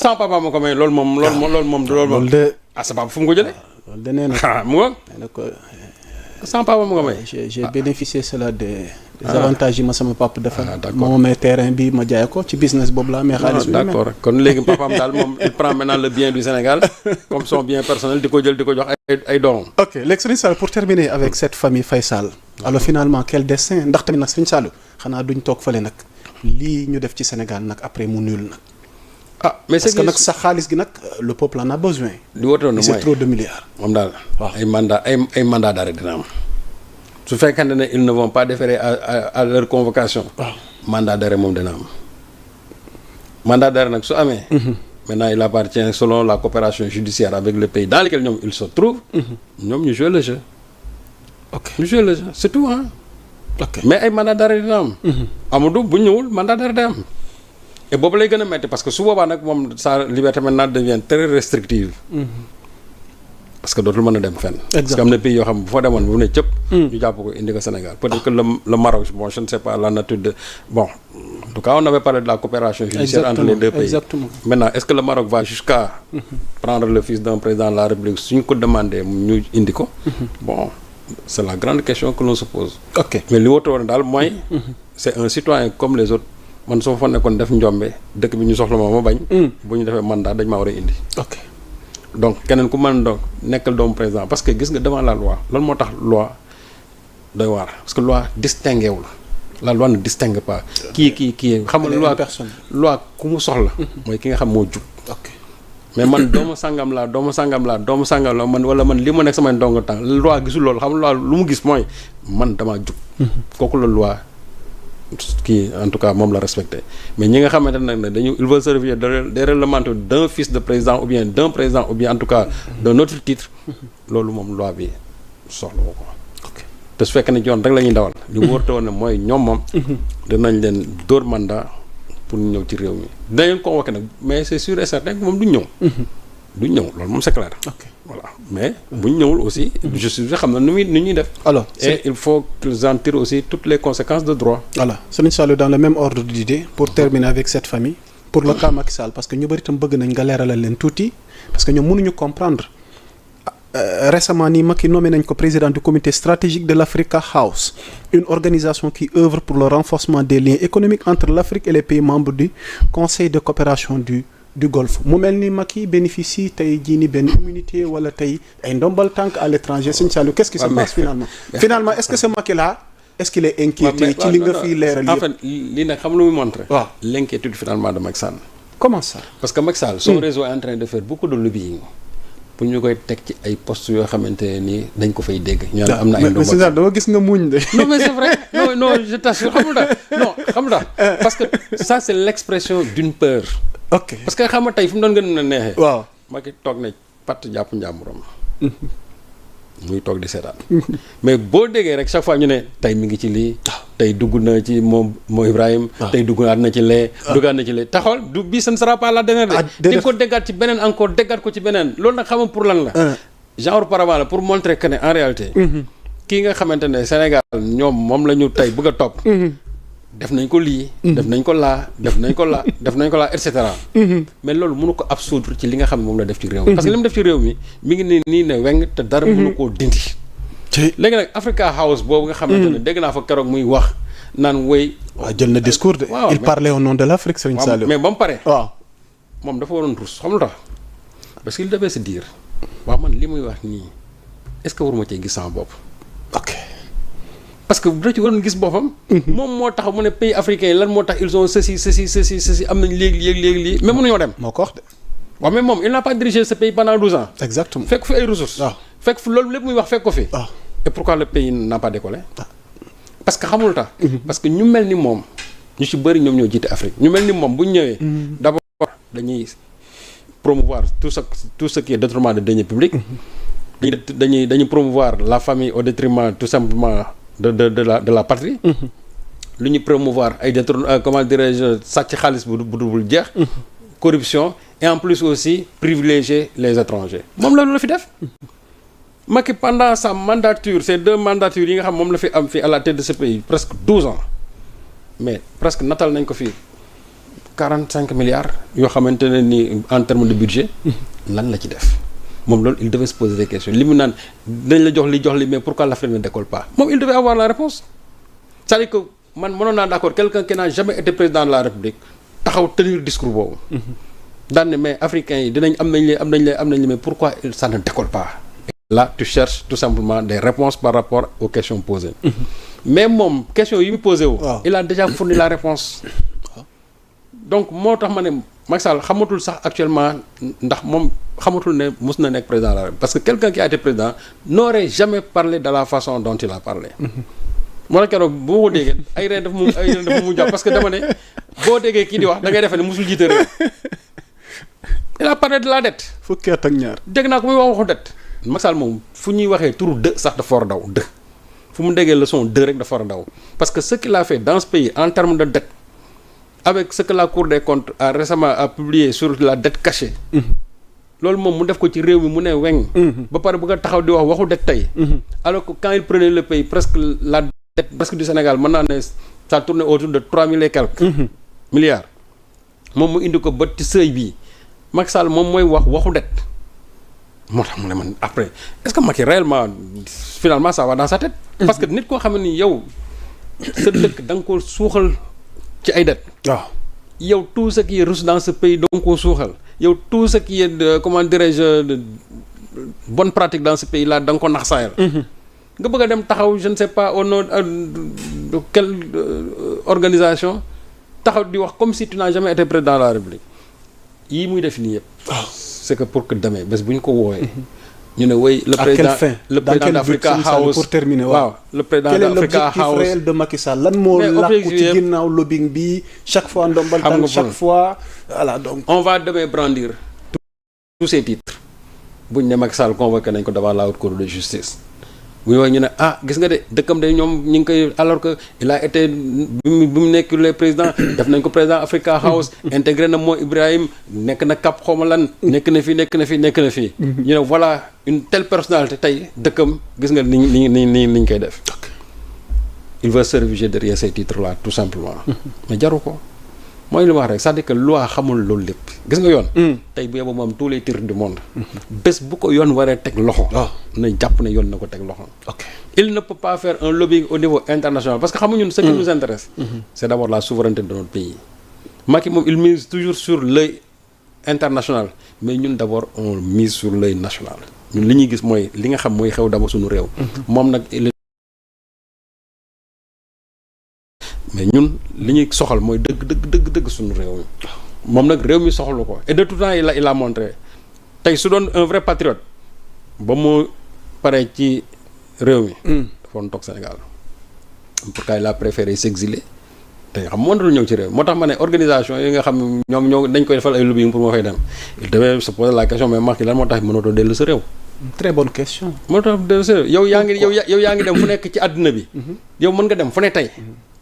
sama papa ma ko may loolu moom de sa papa fu mu ko jëlee. loolu de nee na mu ngoog. nee na ko sama papa ma ko may. j'ai bénéficié cela des avantages yi ma sama papa defal. d'accord moo may terrain bi ma jaay ko ci business boobu la amee xaalis bi. d'accord kon léegi papaam daal moom il prend maintenant le bien du Sénégal comme son bien personnel di ko jël di ko jox ay doomam. ok léegi Serigne Saliou pour terminer avec cette famille Faye Sall. alors finalement quel destin ndax tamit nag Serigne Saliou xanaa duñ toog fële nag lii ñu def ci Sénégal nag après mu nul nag. Mais parce que nag sa xaalis gi nag le peuple en a besoin. li wootoon na mooy c'est trop de milliards. moom daal waaw ay mandat d'arrêt dina am. su fekkente ne ils ne vont pas déférer à leur convocation. waaw mandat d'arrêt moom dina am. mandat d'arrêt nag su amee. maintenant il appartient selon la coopération judiciaire avec le pays dans lequel ñoom ils se trouvent. ñoom ñu jouer le jeu. ok ñu jouer le jeu c'est tout hein. ok mais ay mandat d'arrêt dina am. Amadou bu ñëwul mandat d'arrêt day am. et boobu lay gën a metti parce que su boobaa nag moom sa liberté maintenant devient très restrictive. parce que dootul mën a dem fenn. parce que am na pays yoo xam bu fa demoon bu ne cëpp. ñu jàpp ko indi ko Sénégal peut-être que le Maroc bon je ne sais pas la nature de bon en tout cas on avait parlé de la coopération judiciaire entre les deux pays. Exactement. Maintenant est-ce que le Maroc va jusqu'à prendre le fils d'un président de la République suñ ko demandé ñu indi ko. Bon c'est la grande question que l'on se pose. ok mais li woote woon daal mooy. c'est un citoyen comme les autres. man su ma fa nekkoon def njombe dëkk bi ñu soxla ma bañ. bu ñu defee mandat dañ maa war a indi. ok donc keneen ku mën donc nekkal doomu président parce que gis nga devant la loi lan moo tax loi doy waar parce que loi distingué wul la loi ne distingue pas. kii xam nga loi ku mu soxla. mooy ki nga xam moo jub. ok mais man doomu sangam la man wala man li ma nekk samay ndongo temps loi gisul loolu xam nga loi lu mu gis mooy man damaa jub. kooku la loi. kii en tout cas moom la respecté mais ñi nga xamante nag ne dañu il veut servir des règlements d'un fils de président ou bien d'un président ou bien en tout cas d'un autre titre loolu moom loi bi soxla woo ko te su fekkee ne yoon rek la ñuy dawal li wóorte woon ne mooy ñoom moom dinañ leen dóor mandat pour ñu ñëw ci réew mi dinañ leen convoqué nag mais c'est sûr et certain que moom duñ ñëw loolu moom c'est clair. Voilà mais bu ñu ñëwul aussi. je suis xam na nu ñuy def. alors et il faut qu'ils en tirent aussi toutes les conséquences de droit. voilà Serigne Saliou dans le même ordre d'idée pour terminer avec cette famille pour le cas Macky Sall parce que ñu bëri itam bëgg nañ nga leeralal leen tuuti parce que ñoom mënuñu comprendre récemment nii Macky nommé nañ ko président du comité stratégique de l'Africa House une organisation qui œuvre pour le renforcement des liens économiques entre l'Afrique et les pays membres du Conseil de coopération du Golfe mu mel ni Macky bénéficie tey jii ni benn immunité wala tey ay ndombal tànk à l'étranger Serigne Saliou qu'est-ce qui se passe finalement est-ce que ce Macky là est-ce qu'il est inquiété ci li nga fii leeral yëpp en fait lii nag xam lu muy montrer waaw l'inquiétude finalement de Macky Sall. comment ça parce que Macky Sall son réseau est en train de faire beaucoup de lobbying pour ñu koy teg ci ay postes yoo xamante ne nii dañ ko fay dégg. ñu naan am na ay ndombal mais dama gis nga muñ de. non mais c'est vrai non je t'assure xam nga parce que ça c'est l'expression d'une peur. ok parce que xam nga tey fu mu doon gën a neexee. waaw Macky toog na patt jàpp njàmburam. muy toog di seetaan. mais boo déggee rek chaque fois ñu ne tey mi ngi ci lii. tey dugg na ci moom Ibrahim. tey duggaat na ci lee. duggaat na ci lee taxawal du bii ce ne sera pas la dernière de. di ko déggaat ci beneen encore déggaat ko ci beneen loolu nag xam nga pour lan la. genre paravent la pour montrer que ne en réalité. kii nga xamante ne Sénégal ñoom moom la ñu tey bëgg a topp. def nañ ko lii. def nañ ko laa def nañ ko laa et cetera. mais loolu mënu ko absoudre ci li nga xam ne moom la def ci réew mi. parce que li mu def ci réew mi mi ngi nii ne weng te dara mënu koo dindi. léegi nag Africa House boobu nga xamante ne dégg naa fa keroog muy wax naan woy. waaw jël na discours de. waaw il parlait au nom de l'Afrique Serigne Saliou. mais ba mu pare. waaw moom dafa waroon rus xam lu tax parce qu'il devait se dire waaw man li muy wax nii est-ce que waruma cee gis sama bopp. ok. parce que bu ci waroon gis boppam. moom moo tax mu ne pays africains yi lan moo tax ils ont ceci am nañ léegi mais mënuñoo dem. moo ko wax de. waaw mais moom il n'a pas dirigé ce pays pendant 12 ans. exactement fekk fi ay ressources. waaw fekk fi loolu lépp muy wax fekk ko fi. waaw et pourquoi le pays n'a pas décollé. parce que xamul tax. parce que ñu mel ni moom ñu ci bëri ñoom ñoo jiite Afrique ñu mel ni moom bu ñu ñëwee. d'abord dañuy promouvoir tout ce qui est détournement de deniers publics. dañuy promouvoir la famille au détriment tout simplement. de la patrie. lu ñu promouvoir ay comment dirais-je sàcc xaalis bu dul jeex. corruption et en plus aussi privilégier les étrangers moom la fi def. Macky pendant sa mandature ces 2 mandatures yi nga xam moom la fi am fii à la tête de ce pays presque 12 ans mais presque natal nañ ko fii 45 milliards yoo xamante ne ni en termes de budget lan la ci def moom loolu il devait se poser des questions li mu naan dañ la jox li mais pourquoi l'Afrique ne décolle pas moom il devait avoir la réponse c'est-à-dire que man mënoon naa d'accord quelqu'un qui n'a jamais été président de la République taxaw tenir discours boobu daan ne mais africains yi dinañ am nañ mais pourquoi ça ne décolle pas là tu cherches tout simplement des réponses par rapport aux questions posées mais moom question yi mu posé wu il a déjà fourni la réponse donc moo tax ma ne Macky Sall xamatul sax actuellement ndax moom xamatul ne mus na nekk président de la République parce que quelqu'un qui a été président n'aurait jamais parlé de la façon dont il a parlé moo la keroog boo ko déggee ay reen dafa mu jàpp parce que dama ne boo déggee kii di wax da ngay defee ne musul jiite réew il a parlé de la dette fukki at ak ñaar dégg naa ko muy wax waxu dette Macky Sall moom fu ñuy waxee turu dë sax dafa war a daw dë fu mu déggee leçon dë rek dafa war a daw parce que ce qu'il a fait dans ce pays en termes de dette avec ce que la Cour des comptes a récemment publié sur la dette cachée loolu moom mu def ko ci réew mi mu ne weng ba pare bëgg a taxaw di wax waxu dette tey alors que quand il prenait le pays presque la dette presque du Sénégal mën naa ne ça tournait autour de 3000 et quelques milliards moom mu indi ko ba ci seuil bii Macky Sall moom mooy waxu dette moo tax mu ne man après est-ce que Macky réellement finalement ça va dans sa tête parce que nit koo xam ne ni yow sa dëkk da nga ko suuxal ci ay dettes waaw yow tout ce qui est ressource dans ce pays da nga koo suuxal yow tout ce qui est de comment dirais-je de bonne pratique dans ce pays là da nga ko nax saayal nga bëgg a dem taxaw je ne sais pas au nom de quelle organisation taxaw di wax comme si tu n'as jamais été président de la République yii muy def nii yëpp c'est que pour que demee bés bu ñu ko woowee ñu ne oui le président d'Africa House pour terminer waaw le président d'Africa House quel est l'objectif réel de Macky Sall lan moo làkku ci ginnaaw lobbying bi chaque fois ndombal tànk chaque fois voilà donc on va demain brandir tous ces titres buñ ne Macky Sall convoqué nañ ko devant la haute cour de justice bu ñu wax ñu ne gis nga de dëkkam de ñoom ñu ngi koy alors que il a été bi mu nekk le président def nañ ko président Africa House intégré na moo Ibrahim nekk na Cap xawma lan nekk na fii ñu ne voilà une telle personnalité tey dëkkam gis nga ni ñu koy def il veut se réfugier derrière ces titres là tout simplement mais jaru ko mooy li ma wax rek c'est-à-dire que loi xamul loolu lépp gis nga yoon tey bu yeboo moom tous les titres du monde bés bu ko yoon waree teg loxo na jàpp ne yoon na ko teg loxo il ne peut pas faire un lobbying au niveau international parce que xamuñu ce qui nous intéresse c'est d'abord la souveraineté de notre pays Macky moom il mise toujours sur l'œil international mais ñun d'abord on mise sur l'œil national ñun li ñuy gis mooy li nga xam mooy xew d'abord suñu réew moom nag mais ñun li ñuy soxal mooy dëgg suñu réew mi moom nag réew mi soxalu ko et de tout temps il a montré tey su doon un vrai patriote ba mu paree ci réew mi dafa doon toog Sénégal pourquoi il a préféré s'exiler tey xam moo dul ñëw ci réew moo tax ma ne organisation yi nga xam ñoo dañ koy defal ay lobbying pour moo fay dem il devait se poser la question mais Macky lan moo tax mënatoo dellu sa réew très bonne question moo tax dellu sa réew yow yaa ngi dem fu nekk ci àdduna bi yow mën nga dem fu ne tey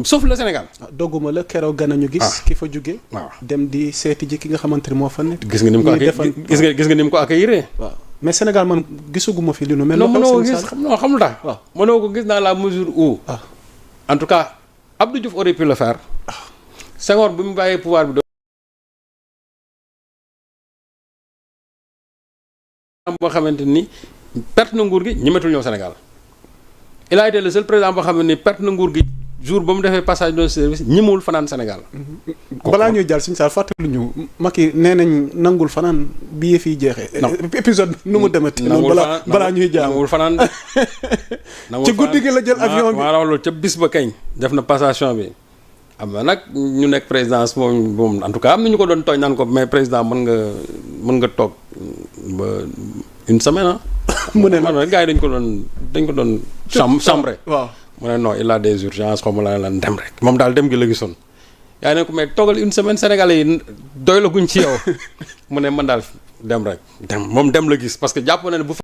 sauf le Sénégal. dogguma la keroog gën a ñu gis. ki fa jóge waaw dem di seeti ji ki nga xamante ni moo fa nekk. gis nga ni mu ko accueillir. waaw mais Sénégal man gisuguma fi li nu mel. non mënoo ko gis xamul tax. waaw mënoo ko gis dans la mesure où. en tout cas Abdou Diouf aurait pu le faire. Senghor bi mu bàyyee pouvoir bi. boo xamante ni perte na nguur gi ñemetul ñëw Sénégal il a été le seul président boo xam ne perte na nguur gi. jour ba mu defee passage de service ñimewul fanaan Sénégal. balaa ñuy jàll suñu saa fàttali ñu Macky nee nañ nangul fanaan bi yëf yi jeexee. épisode nu mu demati. balaa ñuy jàll nangul fanaan. ci guddi gi la jël avion bi maa loolu ca bis ba kañ. def na passation bi am na nag ñu nekk présidence moom en tout cas am na ñu ko doon tooñ naan ko mais président mën nga toog ba une semaine mu ne nag gars yi dañ ko doon chambre waaw. mu ne non il a des urgences xaw ma la dem rek moom daal dem gi la gisoon yaa ne ko mais toogal une semaine sénégalais yi doy la guñ ci yow mu ne man daal dem rek moom dem la gis parce que jàpp na ne bu fa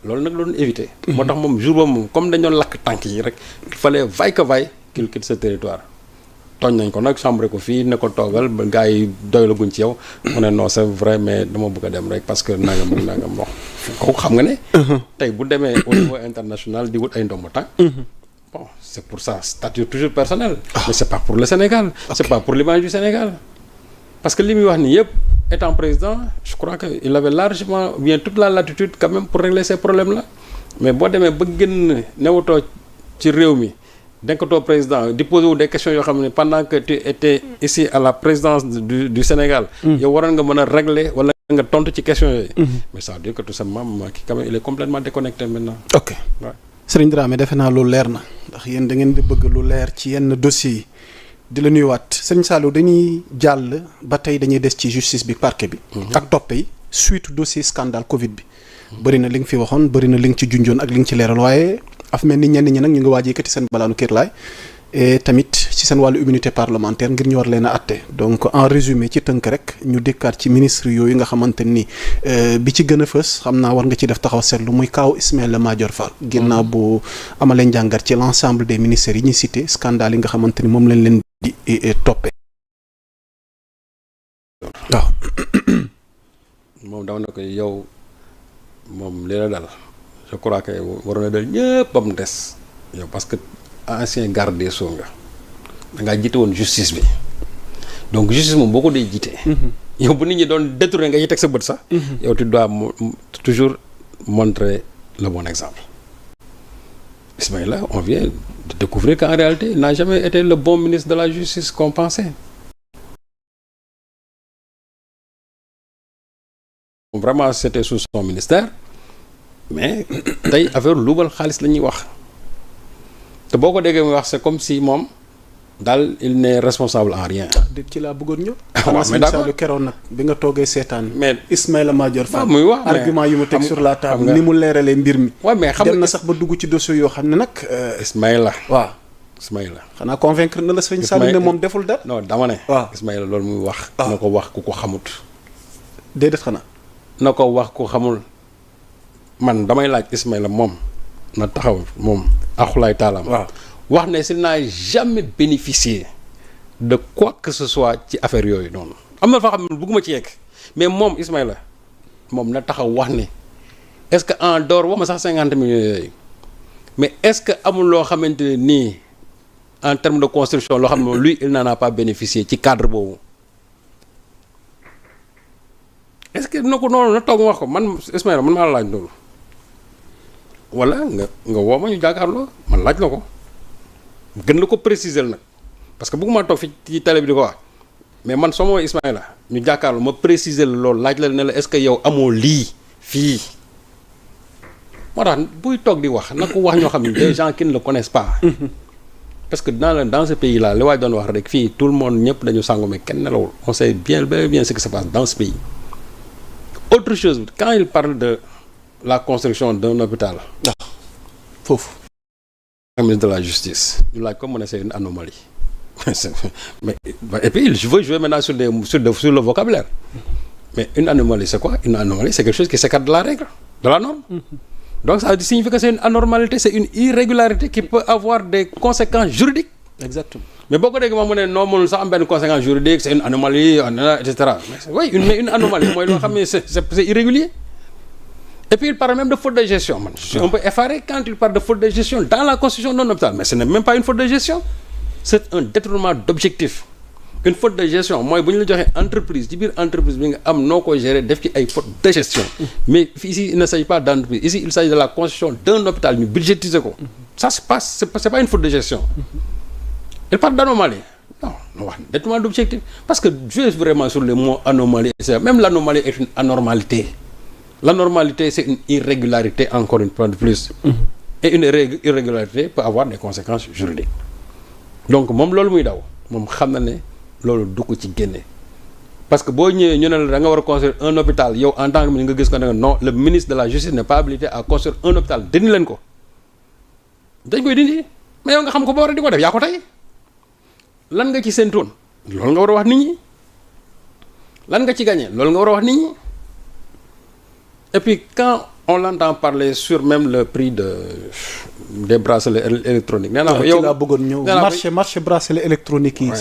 loolu nag loolu éviter moo tax moom jour boobu moom comme dañoon lakk tànk yi rek il fallait vaille que vaille qu'il quitte ce territoire tooñ nañ ko nag chambre ko fii ne ko toogal ba gars yi doy la guñ ci yow mu ne non c'est vrai mais dama bëgg a dem rek parce que nangam wax kooku xam nga ne tey bu demee au niveau international di wut ay ndombo tànk bon c'est pour sa statut toujours personnel. Mais c'est pas pour le Sénégal. C'est pas pour l'image du Sénégal. Parce que li muy wax nii yëpp étant président je crois que il avait largement bien toute la latitude quand même pour régler ces problèmes là mais boo demee ba génn newatoo ci réew mi nekkatoo président di poser wu des questions yoo xam ne pendant que tu étais ici à la présidence du Sénégal. yow waroon nga mën a régler wala nga tontu ci questions yooyu. mais ça veut dire que tout simplement Macky quand même il est complètement déconnecté maintenant. ok Serigne Dramé defe naa loolu leer na ndax yéen da ngeen di bëgg lu leer ci yenn dossiers yi. di la nuyuwaat Serigne Saliou dañuy jàll ba tey dañuy des ci justice bi parquet bi. ak topp yi suite dossier scandale Covid bi. bëri na li nga fi waxoon bëri na li nga ci junjoon ak li nga ci leeral waaye af mel ni ñenn ñi nag ñu ngi waaj yëkkati seen balaanu kër laay et tamit ci seen wàllu immunité parlementaire ngir ñu war leen a atte donc en résumé ci tënk rek ñu dikkaat ci ministre yooyu nga xamante ni bi ci gën a fës xam naa war nga ci def taxaw seetlu muy kaaw Ismaïla Madior Fall. ginnaaw bu amalee njàngat ci l'ensemble des ministères yi ñu cité scandale yi nga xamante ni moom lañ leen di toppee. waaw. moom dama ne ko yow moom li la dal je crois que waroon na dal ñëpp ba mu des yow parce que ancien garde des sceaux nga da ngaa jiite woon justice bi donc justice moom boo ko dee jiite. yow bu nit ñi doon détourné nga ci teg sa bët sax. yow tu dois toujours montrer le bon exemple. Ismaïla on vient de découvrir qu'en réalité il n'a jamais été le bon ministre de la justice qu'on pensait. Vraiment c'était sous son ministère mais tey affaire luubal xaalis la ñuy wax te boo ko déggee muy wax c'est comme si moom daal il n'est responsable en rien. ci laa bëggoon ñëw. waaw mais d'accord keroon nag bi nga toogee seetaan. mais Ismaïla Madior Fall muy wax argument yu mu teg sur la table ni mu leeralee mbir mi. waaw mais xam dem na sax ba dugg ci dossier yoo xam ne nag. Ismaïla. waaw Ismaïla. xanaa convaincre na la sëñ Saliou ne moom deful dara. non dama ne. waaw Ismaïla loolu muy wax. na ko wax ku ko xamut. déedéet xanaa. na ko wax ku xamul man damay laaj Ismaïla moom na taxaw moom axulaay taalaam. waaw wax ne s'il n'a jamais bénéficié de quoi que ce soit ci affaire yooyu noonu am na foo xam ne bëgguma ci yegg mais moom Ismaïla moom na taxaw wax ne est-ce que en dehors wax ma sax 50 millions yooyu mais est-ce que amul loo xamante ne nii en termes de construction loo xam ne lui il n'en a pas bénéficié ci cadre boobu est-ce que na ko noonu na toog wax ko man Ismaïla man maa la laaj loolu wala nga woo ma ñu jàkkaarloo man laaj la ko gën la ko préciser nag parce que bëgguma toog fi ci télé bi di ko wax mais man soo ma Ismaïla ñu jàkkaarloo ma préciser la loolu laaj la ne la est-ce que yow amoo lii fii moo tax buy toog di wax na ko wax ñoo xam ne des gens qui ne le connaissent pas parce que dans ce pays là li waay doon wax rek fii tout le monde ñëpp dañu sangu mais kenn nelawul on sait bien ce qui se passe dans ce pays. Autre chose quand il parle de la construction d'un hôpital. foofu. ministre de la justice ñu laaj ko mu ne c'est une anomalie mais et puis je veux jouer maintenant sur le vocabulaire mais une anomalie c'est quoi? Une anomalie c'est quelque chose qui s'écarte de la règle, de la norme. Donc ça signifie que c'est une anormalité, c'est une irrégularité qui peut avoir des conséquences juridiques. Exactement. Mais beaucoup de gens me disent non, mënul sax am benn conséquence juridique, c'est une anomalie, etc. Oui, une anomalie mooy loo xam ne c'est irrégulier. Et puis il parle même de faute de gestion. Man, je suis un peu effaré quand il parle de faute de gestion dans la constitution non hôpital. Mais ce n'est même pas une faute de gestion. C'est un détournement d'objectif. Une faute de gestion mooy bu ñu la joxee entreprise ci biir entreprise bi nga am noo ko gérer def ci ay faute de gestion. Mais ici il ne s'agit pas d'entreprise. Ici il s'agit de la construction d'un hôpital ñu budgétiser ko. Ça c'est pas une faute de gestion. Il parle d'anomalie. Non, wax détournement d'objectif. Parce que jouer vraiment sur le mot anomalie, même l'anomalie est une anormalité. L'anormalité, c'est une irrégularité, encore une fois de plus. Et une irrégularité peut avoir des conséquences juridiques. Donc, moom loolu muy daw moom xam na ne loolu du ko ci génne. Parce que boo ñëwee ñu ne la da nga war a construire un hôpital yow en tant que ministre nga gis ko ne non le ministre de la justice n'est pas habilité à construire un hôpital dindi leen ko. dañ koy dindi mais yow nga xam ko ba war a di ko def yaa ko tey lan nga ci séentoon loolu nga war a wax nit ñi lan nga ci gagné loolu nga war a wax nit ñi. Et puis quand on l'entend parler sur même le prix des bracelets électroniques. nee naa ko yow laa bëggoon ñëw marché bracelet électronique yi.